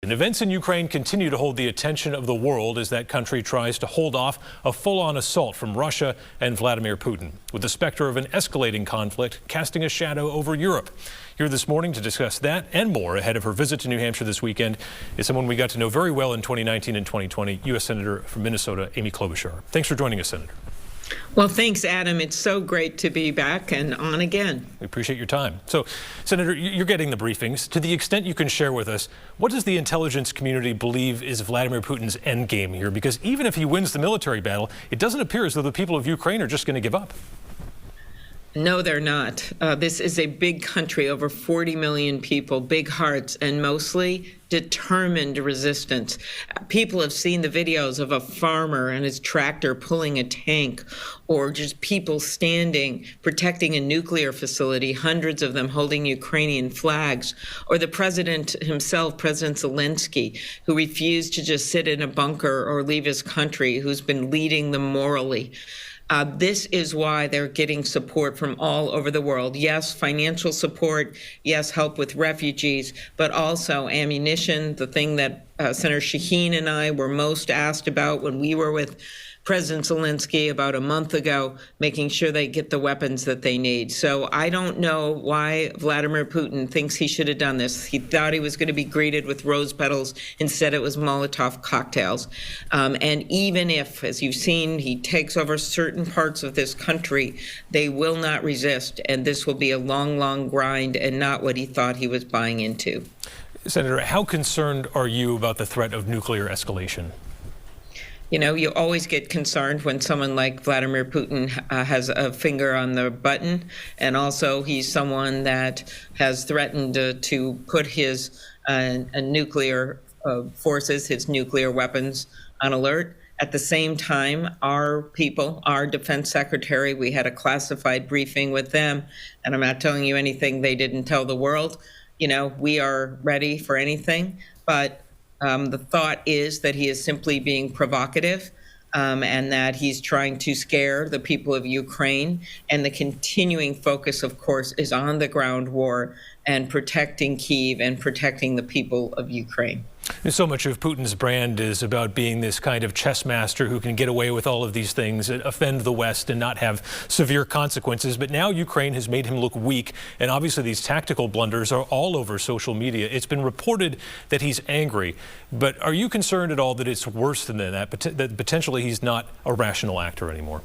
And events in Ukraine continue to hold the attention of the world as that country tries to hold off a full-on assault from Russia and Vladimir Putin, with the specter of an escalating conflict casting a shadow over Europe. Here this morning to discuss that and more ahead of her visit to New Hampshire this weekend is someone we got to know very well in 2019 and 2020, U.S. Senator from Minnesota, Amy Klobuchar. Thanks for joining us, Senator. Well, thanks, Adam. It's so great to be back and on again. We appreciate your time. So, Senator, you're getting the briefings. To the extent you can share with us, what does the intelligence community believe is Vladimir Putin's endgame here? Because even if he wins the military battle, it doesn't appear as though the people of Ukraine are just going to give up. No, they're not. This is a big country, over 40 million people, big hearts, and mostly determined resistance. People have seen the videos of a farmer and his tractor pulling a tank, or just people standing, protecting a nuclear facility, hundreds of them holding Ukrainian flags, or the president himself, President Zelensky, who refused to just sit in a bunker or leave his country, who's been leading them morally. This is why they're getting support from all over the world. Yes, financial support. Yes, help with refugees, but also ammunition, the thing that Senator Shaheen and I were most asked about when we were with President Zelensky about a month ago, making sure they get the weapons that they need. So I don't know why Vladimir Putin thinks he should have done this. He thought he was going to be greeted with rose petals. Instead, it was Molotov cocktails. And even if, as you've seen, he takes over certain parts of this country, they will not resist. And this will be a long, long grind and not what he thought he was buying into. Senator, how concerned are you about the threat of nuclear escalation? You know, you always get concerned when someone like Vladimir Putin has a finger on the button, and also he's someone that has threatened to put his nuclear forces, his nuclear weapons on alert. At the same time, our people, our defense secretary, we had a classified briefing with them, and I'm not telling you anything they didn't tell the world. You know, we are ready for anything, but the thought is that he is simply being provocative and that he's trying to scare the people of Ukraine. And the continuing focus, of course, is on the ground war and protecting Kyiv and protecting the people of Ukraine. So much of Putin's brand is about being this kind of chess master who can get away with all of these things, offend the West and not have severe consequences. But now Ukraine has made him look weak. And obviously these tactical blunders are all over social media. It's been reported that he's angry. But are you concerned at all that it's worse than that, that potentially he's not a rational actor anymore?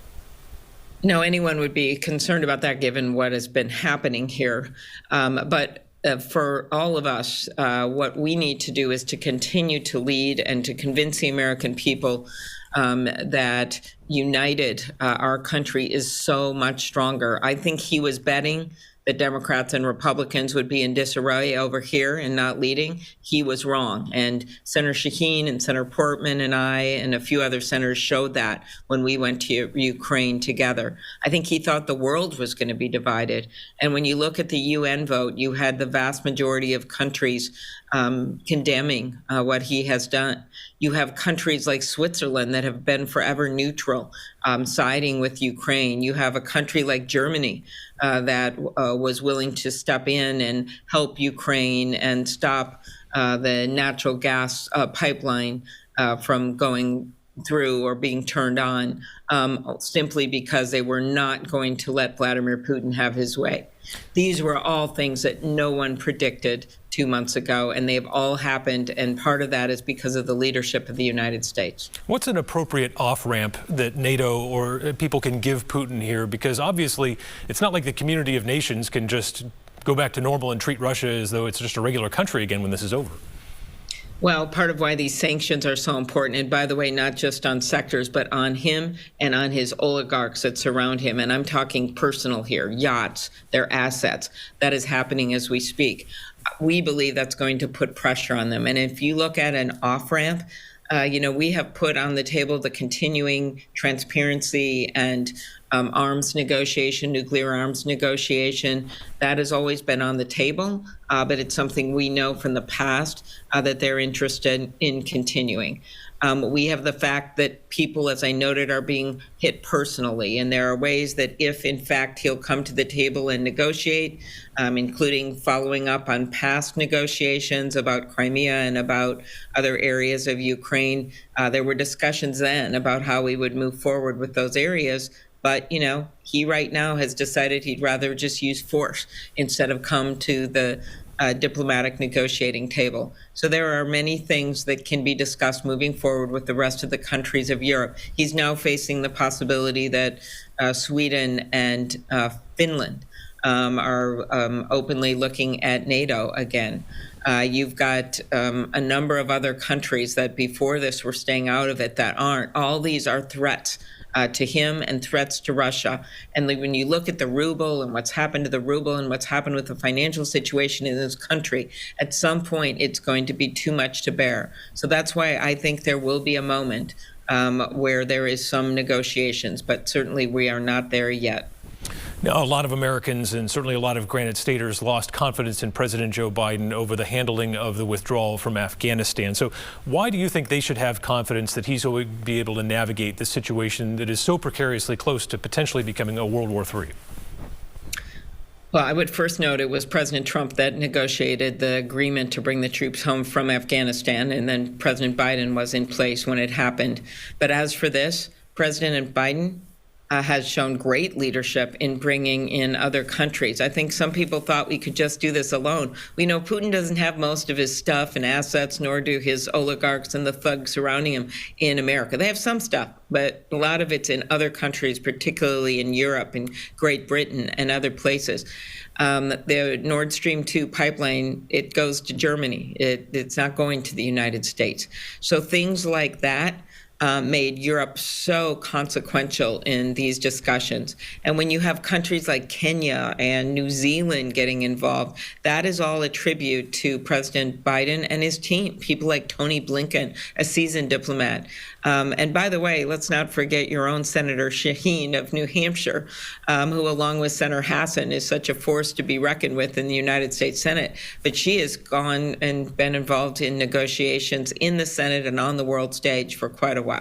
No, anyone would be concerned about that given what has been happening here. But for all of us, what we need to do is to continue to lead and to convince the American people that united, our country is so much stronger. I think he was betting that Democrats and Republicans would be in disarray over here and not leading. He was wrong. And Senator Shaheen and Senator Portman and I and a few other senators showed that when we went to Ukraine together. I think he thought the world was going to be divided. And when you look at the UN vote, you had the vast majority of countries condemning what he has done. You have countries like Switzerland that have been forever neutral, siding with Ukraine. You have a country like Germany that was willing to step in and help Ukraine and stop the natural gas pipeline from going through or being turned on simply because they were not going to let Vladimir Putin have his way. These were all things that no one predicted 2 months ago, and they've all happened, and part of that is because of the leadership of the United States. What's an appropriate off-ramp that NATO or people can give Putin here? Because obviously it's not like the community of nations can just go back to normal and treat Russia as though it's just a regular country again when this is over. Well, part of why these sanctions are so important, and by the way, not just on sectors, but on him and on his oligarchs that surround him. And I'm talking personal here, yachts, their assets. That is happening as we speak. We believe that's going to put pressure on them. And if you look at an off-ramp, you know, we have put on the table the continuing transparency and arms negotiation, nuclear arms negotiation. That has always been on the table, but it's something we know from the past that they're interested in continuing. We have the fact that people, as I noted, are being hit personally. And there are ways that if, in fact, he'll come to the table and negotiate, including following up on past negotiations about Crimea and about other areas of Ukraine, there were discussions then about how we would move forward with those areas. But, he right now has decided he'd rather just use force instead of come to the diplomatic negotiating table. So there are many things that can be discussed moving forward with the rest of the countries of Europe. He's now facing the possibility that Sweden and Finland are openly looking at NATO again. You've got a number of other countries that before this were staying out of it that aren't. All these are threats to him and threats to Russia. And when you look at the ruble and what's happened to the ruble and what's happened with the financial situation in this country, at some point it's going to be too much to bear. So that's why I think there will be a moment where there is some negotiations, but certainly we are not there yet. Now, a lot of Americans and certainly a lot of Granite Staters lost confidence in President Joe Biden over the handling of the withdrawal from Afghanistan. So why do you think they should have confidence that he's going to be able to navigate the situation that is so precariously close to potentially becoming a World War III? Well, I would first note it was President Trump that negotiated the agreement to bring the troops home from Afghanistan, and then President Biden was in place when it happened. But as for this, President Biden has shown great leadership in bringing in other countries. I think some people thought we could just do this alone. We know Putin doesn't have most of his stuff and assets, nor do his oligarchs and the thugs surrounding him in America. They have some stuff, but a lot of it's in other countries, particularly in Europe and Great Britain and other places. The Nord Stream 2 pipeline, it goes to Germany. It's not going to the United States. So things like that made Europe so consequential in these discussions. And when you have countries like Kenya and New Zealand getting involved, that is all a tribute to President Biden and his team, people like Tony Blinken, a seasoned diplomat. And by the way, let's not forget your own Senator Shaheen of New Hampshire, who, along with Senator Hassan, is such a force to be reckoned with in the United States Senate. But she has gone and been involved in negotiations in the Senate and on the world stage for quite a while.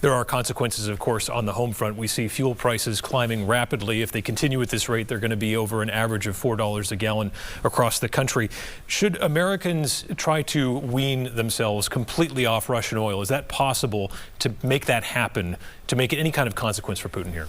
There are consequences, of course, on the home front. We see fuel prices climbing rapidly. If they continue at this rate, they're going to be over an average of $4 a gallon across the country. Should Americans try to wean themselves completely off Russian oil? Is that possible to make that happen, to make it any kind of consequence for Putin here?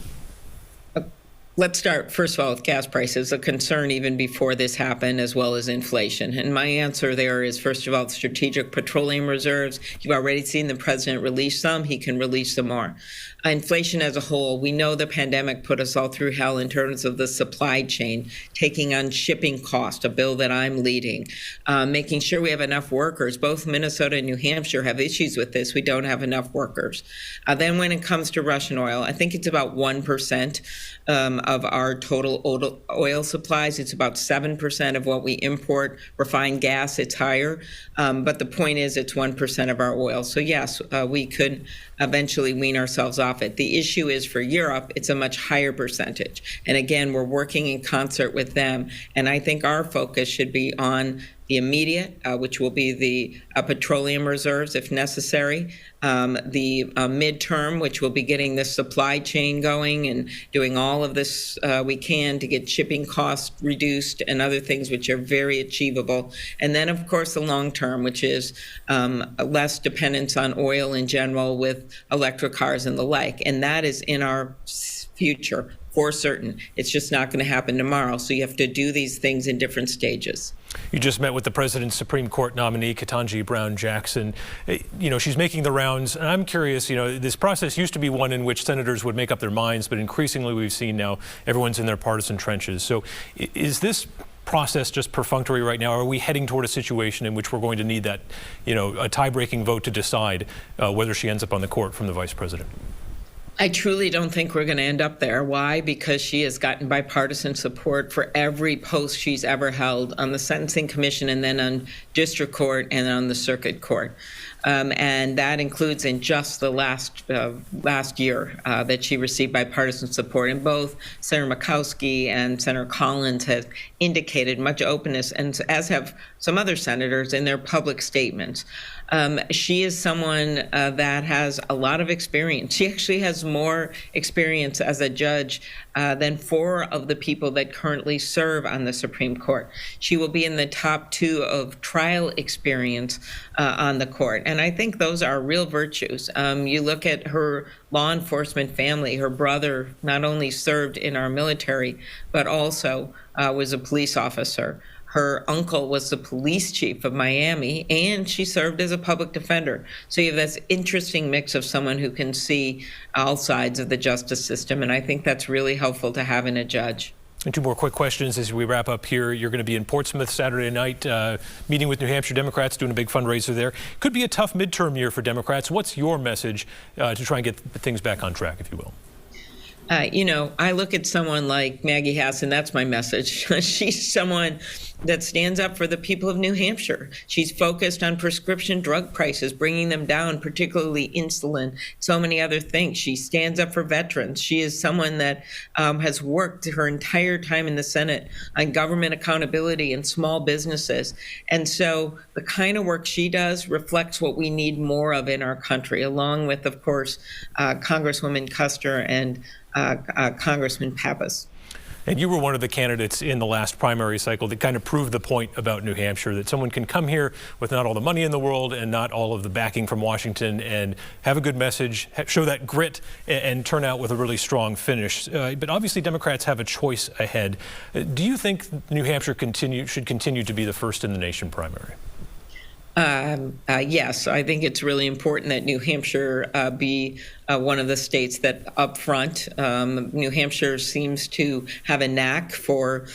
Let's start, first of all, with gas prices, a concern even before this happened, as well as inflation. And my answer there is, first of all, strategic petroleum reserves. You've already seen the president release some. He can release some more. Inflation as a whole, we know the pandemic put us all through hell in terms of the supply chain, taking on shipping cost, a bill that I'm leading, making sure we have enough workers. Both Minnesota and New Hampshire have issues with this. We don't have enough workers. Then when it comes to Russian oil, I think it's about 1% of our total oil supplies. It's about 7% of what we import. Refined gas, it's higher. But the point is, it's 1% of our oil. So yes, we could eventually wean ourselves off it. The issue is for Europe, it's a much higher percentage. And again, we're working in concert with them. And I think our focus should be on the immediate, which will be the petroleum reserves if necessary, the midterm, which will be getting the supply chain going and doing all of this we can to get shipping costs reduced and other things which are very achievable. And then, of course, the long term, which is less dependence on oil in general with electric cars and the like. And that is in our future for certain. It's just not going to happen tomorrow. So you have to do these things in different stages. You just met with the president's Supreme Court nominee, Ketanji Brown Jackson. You know, she's making the rounds. And I'm curious, you know, this process used to be one in which senators would make up their minds, but increasingly we've seen now everyone's in their partisan trenches. So is this process just perfunctory right now? Are we heading toward a situation in which we're going to need that, you know, a tie-breaking vote to decide whether she ends up on the court from the vice president? I truly don't think we're going to end up there. Why? Because she has gotten bipartisan support for every post she's ever held on the Sentencing Commission and then on district court and on the circuit court. And that includes in just the last year that she received bipartisan support. And both Senator Murkowski and Senator Collins have indicated much openness, and as have some other senators in their public statements. She is someone that has a lot of experience. She actually has more experience as a judge than 4 of the people that currently serve on the Supreme Court. She will be in the top 2 of trial experience on the court. And I think those are real virtues. You look at her law enforcement family. Her brother not only served in our military, but also was a police officer. Her uncle was the police chief of Miami, and she served as a public defender. So you have this interesting mix of someone who can see all sides of the justice system, and I think that's really helpful to have in a judge. And 2 more quick questions as we wrap up here. You're going to be in Portsmouth Saturday night, meeting with New Hampshire Democrats, doing a big fundraiser there. Could be a tough midterm year for Democrats. What's your message to try and get things back on track, if you will? I look at someone like Maggie Hassan, that's my message. She's someone that stands up for the people of New Hampshire. She's focused on prescription drug prices, bringing them down, particularly insulin, so many other things. She stands up for veterans. She is someone that has worked her entire time in the Senate on government accountability and small businesses. And so the kind of work she does reflects what we need more of in our country, along with, of course, Congresswoman Custer and Congressman Pappas. And you were one of the candidates in the last primary cycle that kind of proved the point about New Hampshire, that someone can come here with not all the money in the world and not all of the backing from Washington and have a good message, show that grit, and turn out with a really strong finish. But obviously Democrats have a choice ahead. Do you think New Hampshire should continue to be the first in the nation primary? Yes, I think it's really important that New Hampshire be one of the states that up front. New Hampshire seems to have a knack for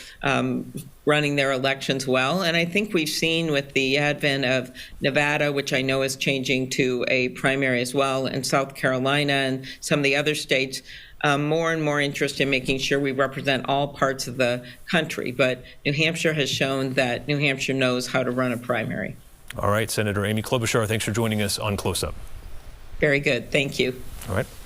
running their elections well. And I think we've seen with the advent of Nevada, which I know is changing to a primary as well, and South Carolina and some of the other states, more and more interest in making sure we represent all parts of the country. But New Hampshire has shown that New Hampshire knows how to run a primary. All right, Senator Amy Klobuchar, thanks for joining us on Close Up. Very good. Thank you. All right.